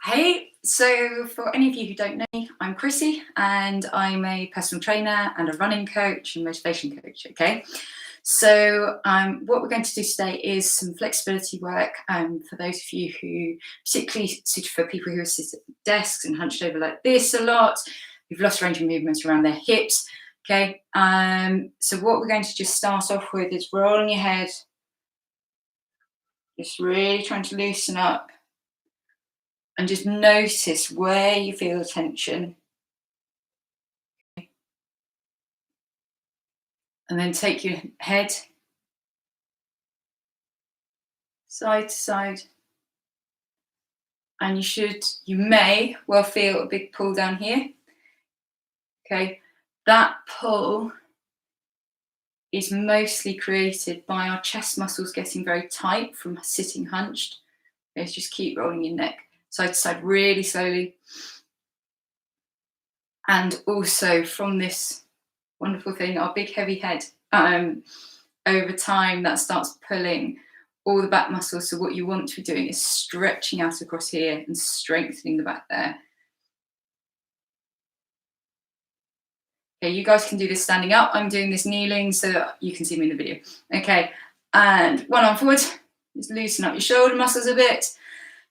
Hey, so for any of you who don't know me, I'm Chrissie and I'm a personal trainer and a running coach and motivation coach, okay? So what we're going to do today is some flexibility work for those of you who, particularly suited for people who are sitting at desks and hunched over like this a lot, who've lost range of movements around their hips, okay? So what we're going to just start off with is rolling your head, just really trying to loosen up. And just notice where you feel the tension. And then take your head side to side. And you may well feel a big pull down here. Okay, that pull is mostly created by our chest muscles getting very tight from sitting hunched. Okay, so just keep rolling your neck side to side really slowly. And also from this wonderful thing, our big heavy head, over time that starts pulling all the back muscles. So what you want to be doing is stretching out across here and strengthening the back there. Okay, you guys can do this standing up. I'm doing this kneeling so that you can see me in the video. Okay, and one arm forward, just loosen up your shoulder muscles a bit.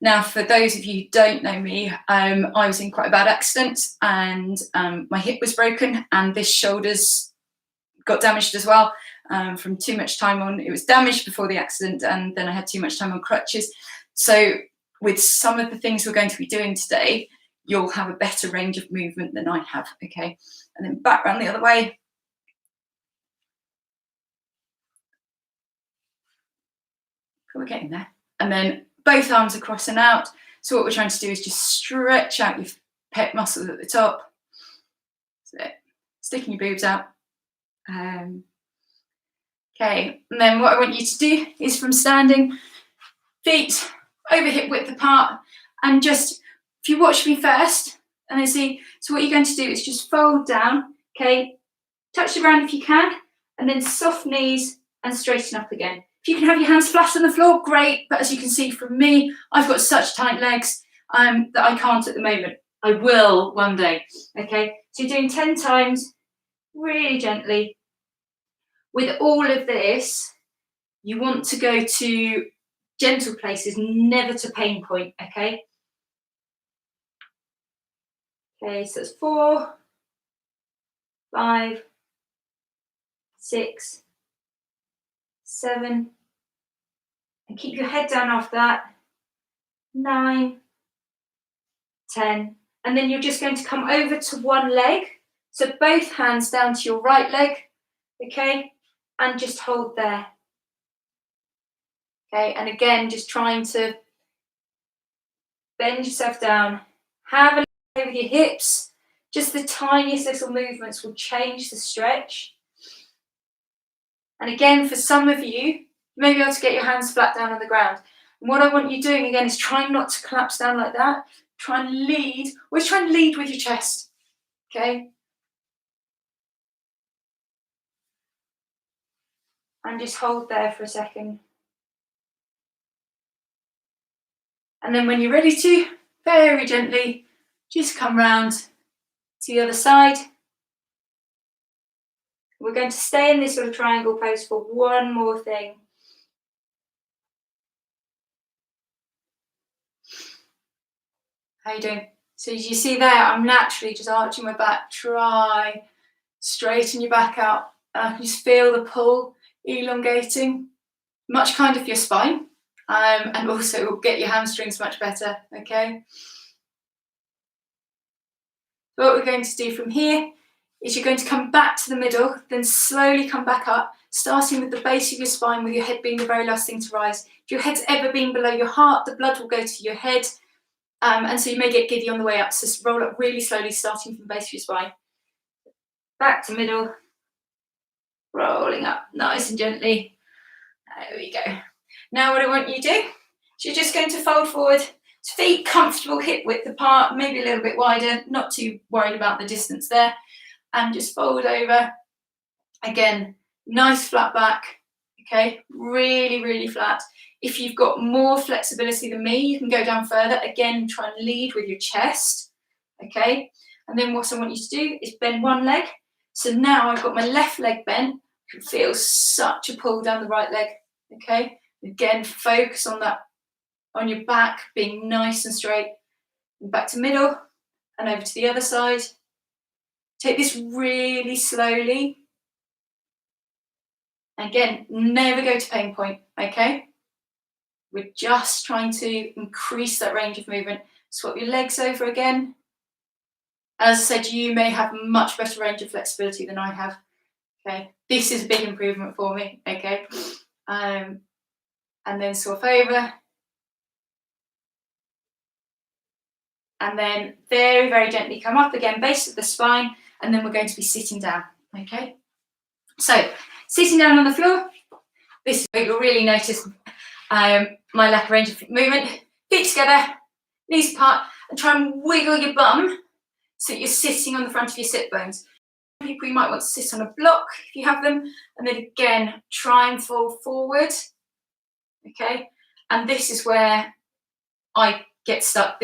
Now, for those of you who don't know me, I was in quite a bad accident and my hip was broken and this shoulder's got damaged as well from too much time on. It was damaged before the accident and then I had too much time on crutches. So with some of the things we're going to be doing today, you'll have a better range of movement than I have, okay? And then back round the other way. We're getting there. And then both arms are crossing out. So what we're trying to do is just stretch out your pec muscles at the top. So sticking your boobs out. Okay, and then what I want you to do is from standing, feet over hip width apart, and just, if you watch me first, and then see, so what you're going to do is just fold down, okay, touch the ground if you can, and then soft knees and straighten up again. If you can have your hands flat on the floor, great, but as you can see from me, I've got such tight legs that I can't at the moment. I will one day, okay? So you're doing 10 times, really gently. With all of this, you want to go to gentle places, never to pain point, okay? Okay, so it's 4, 5, 6, 7, and keep your head down after that, 9, 10, and then you're just going to come over to one leg, so both hands down to your right leg, okay, and just hold there. Okay, and again, just trying to bend yourself down, have a play with your hips, just the tiniest little movements will change the stretch. And again, for some of you, you may be able to get your hands flat down on the ground. And what I want you doing again is trying not to collapse down like that. Try and lead, always try and lead with your chest, okay? And just hold there for a second. And then when you're ready to, very gently, just come round to the other side. We're going to stay in this sort of triangle pose for one more thing. How you doing? So as you see there, I'm naturally just arching my back. Try, straighten your back out. I can just feel the pull elongating. Much kinder for your spine. And also will get your hamstrings much better, okay? So what we're going to do from here is you're going to come back to the middle, then slowly come back up, starting with the base of your spine, with your head being the very last thing to rise. If your head's ever been below your heart, the blood will go to your head, and so you may get giddy on the way up. So roll up really slowly, starting from the base of your spine. Back to middle, rolling up nice and gently. There we go. Now what I want you to do is you're just going to fold forward, feet comfortable, hip width apart, maybe a little bit wider, not too worried about the distance there, and just fold over. Again, nice flat back, okay, really, really flat. If you've got more flexibility than me, you can go down further. Again, try and lead with your chest, okay? And then what I want you to do is bend one leg. So now I've got my left leg bent. You can feel such a pull down the right leg, okay? Again, focus on that, on your back being nice and straight. And back to middle and over to the other side. Take this really slowly. Again, never go to pain point, okay? We're just trying to increase that range of movement. Swap your legs over again. As I said, you may have much better range of flexibility than I have, okay? This is a big improvement for me, okay? And then swap over. And then very, very gently come up again, base of the spine, and then we're going to be sitting down, okay? So, sitting down on the floor, this is where you'll really notice my lack of range of movement. Feet together, knees apart, and try and wiggle your bum so that you're sitting on the front of your sit bones. People, you might want to sit on a block if you have them, and then again, try and fall forward, okay? And this is where I get stuck.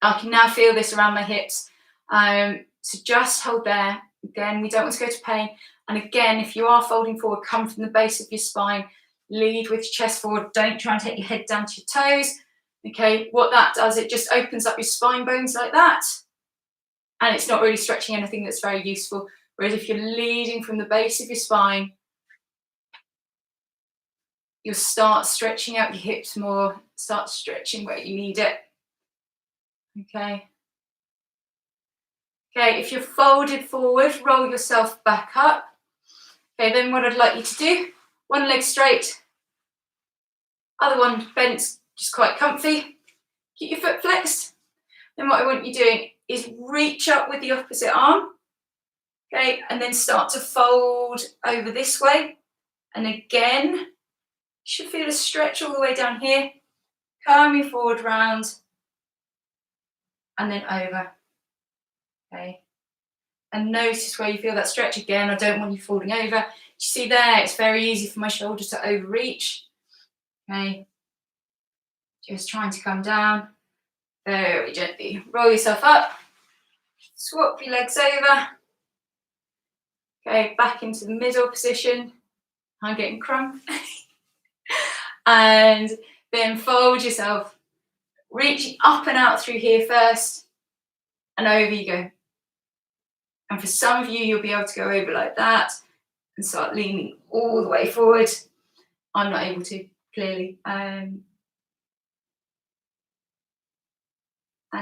I can now feel this around my hips. So just hold there. Again, we don't want to go to pain. And again, if you are folding forward, come from the base of your spine. Lead with your chest forward. Don't try and take your head down to your toes. Okay, what that does, it just opens up your spine bones like that. And it's not really stretching anything that's very useful. Whereas if you're leading from the base of your spine, you'll start stretching out your hips more, start stretching where you need it. Okay. Okay, if you're folded forward, roll yourself back up. Okay, then what I'd like you to do, one leg straight, other one bent, just quite comfy. Keep your foot flexed. Then what I want you doing is reach up with the opposite arm. Okay, and then start to fold over this way. And again, you should feel a stretch all the way down here. Coming forward, round, and then over. Okay, and notice where you feel that stretch again. I don't want you falling over. You see there, it's very easy for my shoulder to overreach. Okay, just trying to come down very gently. Roll yourself up, swap your legs over. Okay, back into the middle position. I'm getting crump. And then fold yourself, reaching up and out through here first, and over you go. And for some of you, you'll be able to go over like that and start leaning all the way forward. I'm not able to, clearly. And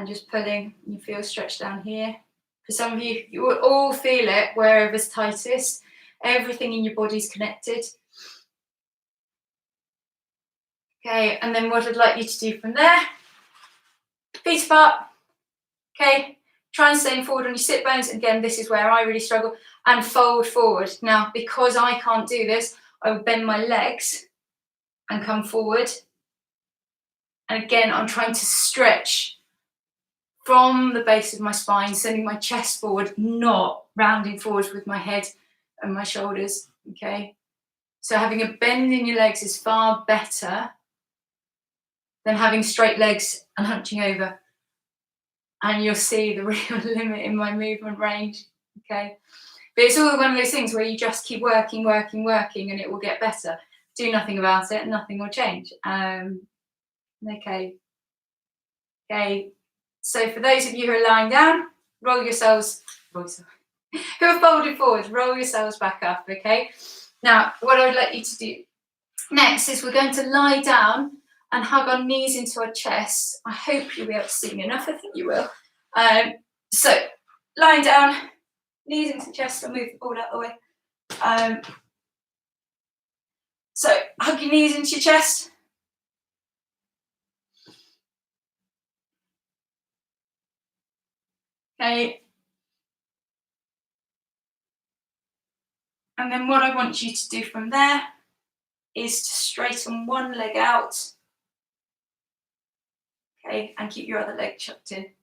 just pulling, you feel stretched down here. For some of you, you will all feel it wherever's tightest. Everything in your body's connected. Okay, and then what I'd like you to do from there, feet apart. Okay, try and stay forward on your sit bones. Again, this is where I really struggle. And fold forward. Now, because I can't do this, I will bend my legs and come forward. And again, I'm trying to stretch from the base of my spine, sending my chest forward, not rounding forwards with my head and my shoulders, okay? So having a bend in your legs is far better than having straight legs and hunching over. And you'll see the real limit in my movement range, okay? But it's all one of those things where you just keep working, working, working, and it will get better. Do nothing about it, and nothing will change. Okay. Okay. So for those of you who are lying down, who are folded forward, roll yourselves back up, okay? Now, what I would like you to do next is we're going to lie down and hug our knees into our chest. I hope you'll be able to see me enough. I think you will. So, lying down, knees into the chest. I'll move the ball out of the way. So, hug your knees into your chest. Okay. And then what I want you to do from there is to straighten one leg out. Okay, and keep your other leg chucked in.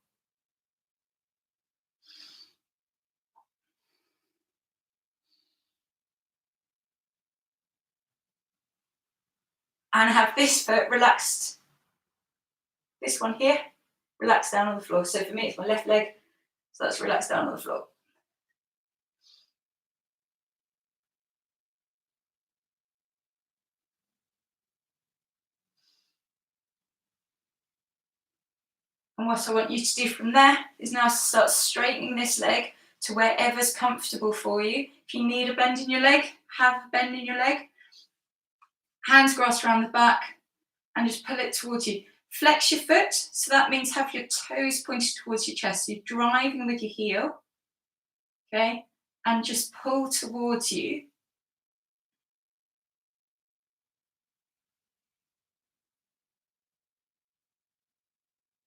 and have this foot relaxed, this one here, relaxed down on the floor. So for me, it's my left leg, so that's relaxed down on the floor. And what I want you to do from there is now start straightening this leg to wherever's comfortable for you. If you need a bend in your leg, have a bend in your leg. Hands grasp around the back and just pull it towards you. Flex your foot, so that means have your toes pointed towards your chest. So you're driving with your heel, okay? And just pull towards you.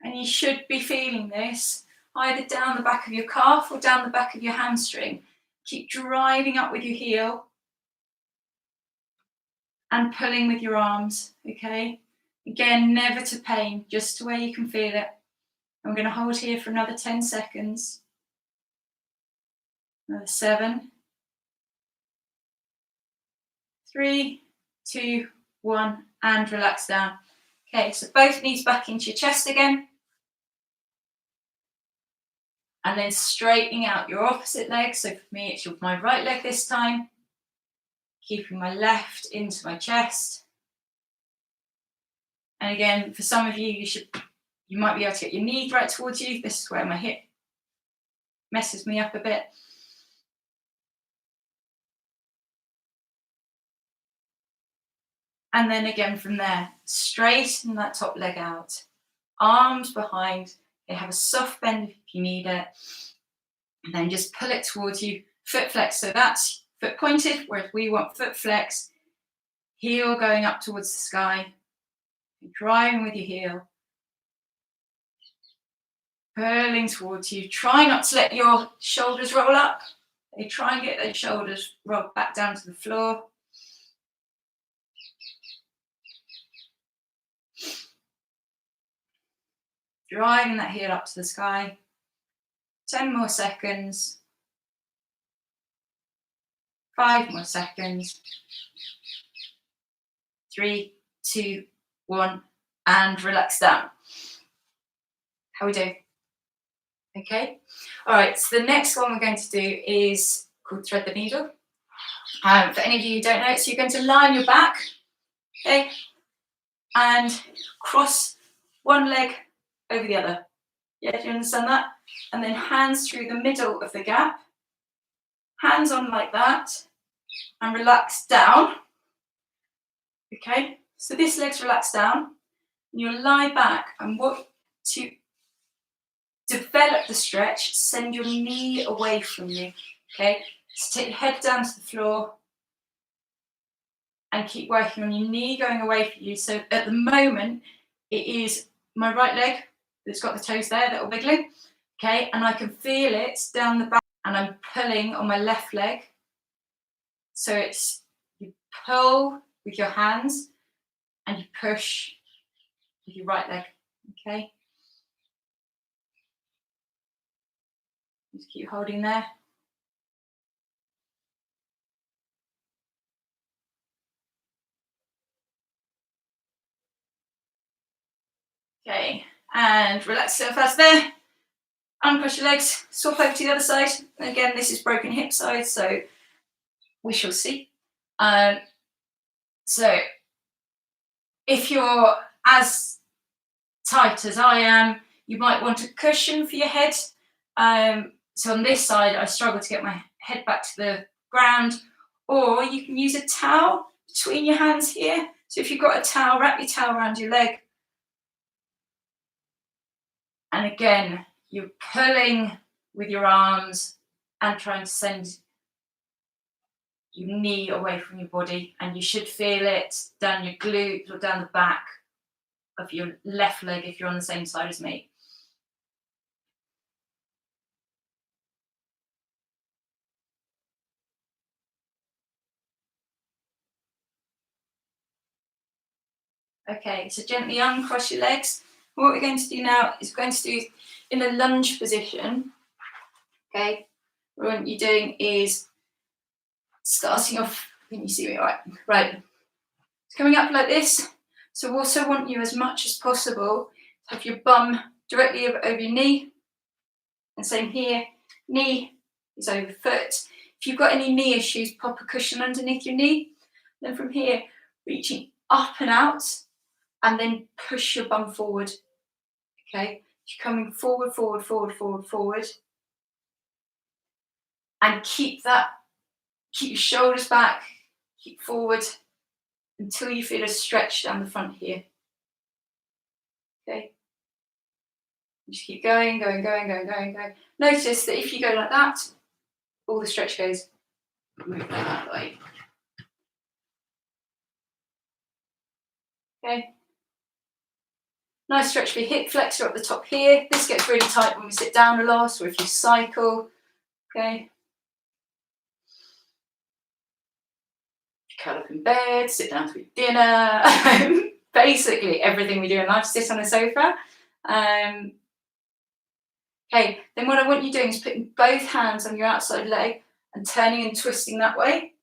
And you should be feeling this either down the back of your calf or down the back of your hamstring. Keep driving up with your heel and pulling with your arms, okay? Again, never to pain, just to where you can feel it. I'm going to hold here for another 10 seconds. Another 7, 3, 2, 1, and relax down. Okay, so both knees back into your chest again. And then straightening out your opposite leg. So for me, it's my right leg this time. Keeping my left into my chest. And again, for some of you, you might be able to get your knee right towards you. This is where my hip messes me up a bit. And then again from there, straighten that top leg out. Arms behind. They have a soft bend if you need it. And then just pull it towards you. Foot flex. So that's foot pointed, whereas we want foot flex. Heel going up towards the sky. You're driving with your heel. Pulling towards you. Try not to let your shoulders roll up. They try and get those shoulders rolled back down to the floor. Driving that heel up to the sky. 10 more seconds. 5 more seconds. 3, 2, 1, and relax down. How we doing? Okay. All right, so the next one we're going to do is called thread the needle. For any of you who don't know it, so you're going to lie on your back, okay, and cross one leg over the other. Yeah, do you understand that? And then hands through the middle of the gap. Hands on like that, and relax down. Okay, so this leg's relaxed down, and you'll lie back, and what to develop the stretch, send your knee away from you. Okay, so take your head down to the floor and keep working on your knee going away from you. So at the moment, it is my right leg that's got the toes there that are wiggling. Okay, and I can feel it down the back, and I'm pulling on my left leg. So it's you pull with your hands and you push with your right leg. Okay, just keep holding there. Okay, and relax yourself out there. Uncross your legs, swap over to the other side. And again, this is broken hip side, so we shall see. So if you're as tight as I am, you might want a cushion for your head. So on this side, I struggle to get my head back to the ground, or you can use a towel between your hands here. So if you've got a towel, wrap your towel around your leg. And again, you're pulling with your arms and trying to send your knee away from your body, and you should feel it down your glutes or down the back of your left leg if you're on the same side as me. Okay, so gently uncross your legs. What we're going to do now is we're going to do in a lunge position. Okay, what you're doing is starting off, can you see me? Right, it's coming up like this. So I also want you as much as possible to have your bum directly over your knee. And same here, knee is over foot. If you've got any knee issues, pop a cushion underneath your knee. Then from here, reaching up and out, and then push your bum forward. Okay, you're coming forward, forward, forward, forward, forward. And keep your shoulders back, keep forward until you feel a stretch down the front here. Okay. Just keep going, going, going, going, going, going. Notice that if you go like that, all the stretch goes. Move that out of the way. Okay. Nice stretch for your hip flexor up the top here. This gets really tight when we sit down a lot, or if you cycle. Okay. Curl up in bed, sit down to eat dinner. Basically, everything we do in life, sit on a sofa. Okay, then what I want you doing is putting both hands on your outside leg and turning and twisting that way.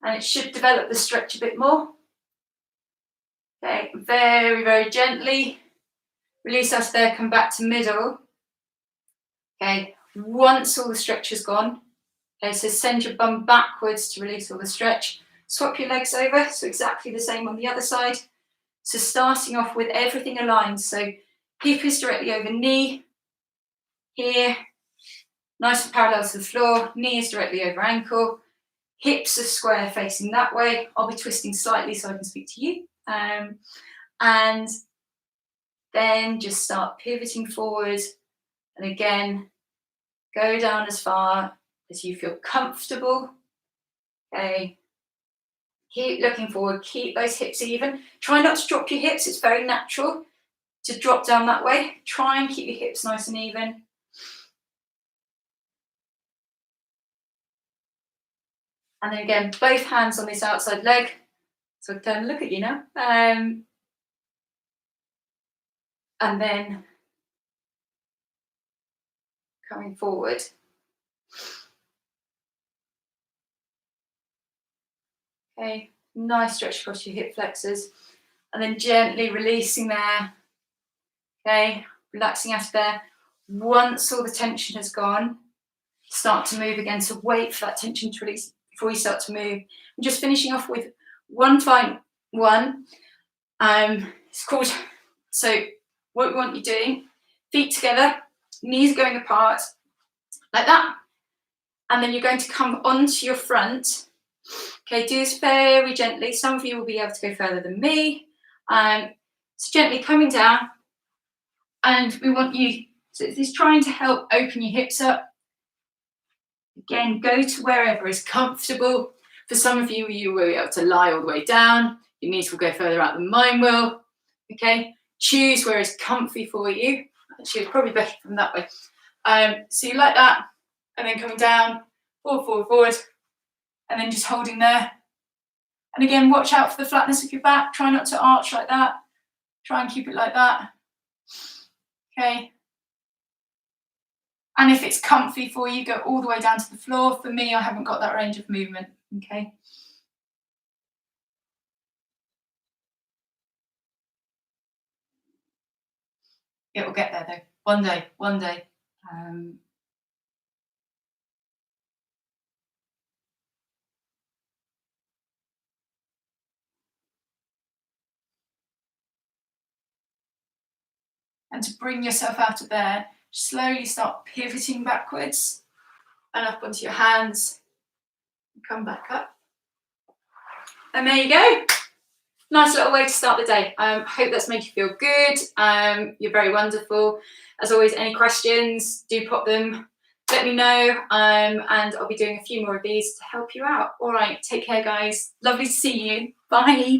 And it should develop the stretch a bit more. Okay, very, very gently. Release us there, come back to middle. Okay, once all the stretch is gone, okay, so send your bum backwards to release all the stretch. Swap your legs over, so exactly the same on the other side. So starting off with everything aligned. So hip is directly over knee, here, nice and parallel to the floor. Knee is directly over ankle. Hips are square facing that way. I'll be twisting slightly so I can speak to you. And then just start pivoting forward. And again, go down as far as you feel comfortable. Okay. Keep looking forward, keep those hips even. Try not to drop your hips, it's very natural to drop down that way. Try and keep your hips nice and even. And then again, both hands on this outside leg. So turn and look at you now. And then coming forward. Okay, nice stretch across your hip flexors. And then gently releasing there. Okay, relaxing out of there. Once all the tension has gone, start to move again. So wait for that tension to release before you start to move. I'm just finishing off with one final one. It's called, so what we want you doing, feet together, knees going apart, like that. And then you're going to come onto your front. Okay, do this very gently. Some of you will be able to go further than me. So gently coming down. And we want you, so this is trying to help open your hips up. Again, go to wherever is comfortable. For some of you, you will be able to lie all the way down. Your knees will go further out than mine will. Okay, choose where is comfy for you. Actually, it's probably better from that way. So you like that, and then coming down, forward, forward, forward, and then just holding there. And again, watch out for the flatness of your back. Try not to arch like that. Try and keep it like that. Okay. And if it's comfy for you, go all the way down to the floor. For me, I haven't got that range of movement. Okay. It will get there though. One day, one day. And to bring yourself out of there, slowly start pivoting backwards and up onto your hands. Come back up. And there you go. Nice little way to start the day. Hope that's made you feel good. You're very wonderful. As always, any questions, do pop them. Let me know, and I'll be doing a few more of these to help you out. All right, take care, guys. Lovely to see you. Bye.